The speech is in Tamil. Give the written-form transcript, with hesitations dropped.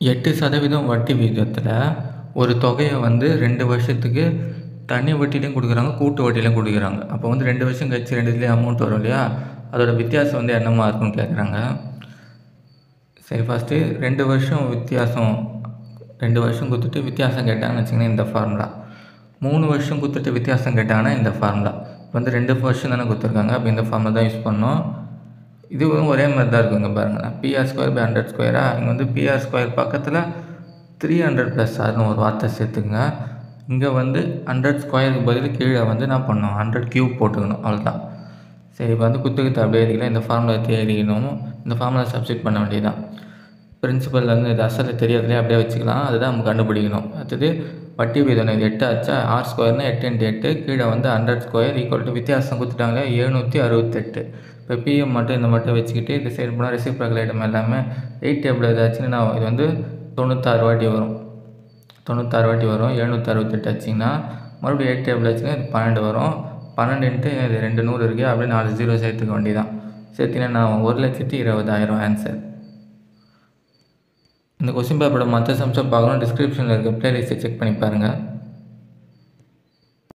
8% வட்டி விகிதத்தில் ஒரு தொகையை வந்து 2 வருஷத்துக்கு தனி வட்டிலையும் கொடுக்குறாங்க, கூட்டு வட்டிலையும் கொடுக்குறாங்க. அப்போ வந்து 2 வருஷம் கழிச்சு 2 இதுலேயும் அமௌண்ட் வரும் இல்லையா, அதோட வித்தியாசம் வந்து என்னமா இருக்குன்னு கேட்குறாங்க. சரி, ஃபஸ்ட்டு 2 வருஷம் வித்தியாசம், 2 வருஷம் கொடுத்துட்டு வித்தியாசம் கேட்டாங்கன்னு வச்சிங்கன்னா இந்த ஃபார்முலா. 3 வருஷம் கொடுத்துட்டு வித்தியாசம் கேட்டாங்கன்னா இந்த ஃபார்முலா. இப்போ வந்து 2 வருஷம் தானே கொடுத்துருக்காங்க, அப்போ இந்த ஃபார்முலா தான் யூஸ் பண்ணோம். இதுவும் ஒரே மாதிரி தான் இருக்குங்க பாருங்கள். PR²/100². இங்கே வந்து PR² பக்கத்தில் 300+Rன்னு ஒரு வார்த்தை சேர்த்துக்குங்க. இங்கே வந்து 100² பதில் கீழே வந்து என்ன பண்ணணும், 100³ போட்டுக்கணும், அவ்வளோதான். சரி, இப்போ வந்து குத்துக்கிட்டு அப்படியே எழுதிக்கலாம். இந்த ஃபார்முலா எழுதிக்கணும். இந்த ஃபார்முலா சப்ஸ்டிட் பண்ண வேண்டியதுதான். பிரின்சிபல் வந்து இது அசல் தெரியாதுலேயே அப்படியே வச்சுக்கலாம். அதுதான் நம்ம கண்டுபிடிக்கணும். அடுத்தது வட்டி விகிதம் இது 8 ஆச்சா, R² 8 × 8 கீழே வந்து 100² வித்தியாசம் கொடுத்துட்டாங்க 768. இப்போ பிஎம் மட்டும் இந்த மட்டும் வச்சுக்கிட்டு இது சைடு போனால் ரெசிப்ரோக்கல் ஐட்டம் எல்லாமே 8 டேபிள் ஏதாச்சுன்னு நான் இது வந்து 96 வாட்டி வரும். 96 வாட்டி வரும். 768 ஆச்சிங்கன்னா மறுபடியும் 8 டேபிள் ஆச்சுன்னா இது 12 வரும். 12 × இது 2 100 இருக்குது, அப்படியே 4 0 சேர்த்துக்க வேண்டியதான். சேர்த்திங்கன்னா நான் 1,20,000 ஆன்சர். இந்த கொஸ்டின் பேப்பரோட மற்ற சம்ஸை பார்க்கணும், டிஸ்கிரிப்ஷனில் இருக்க ப்ளேலிஸ்ட்டை செக் பண்ணி பாருங்கள்.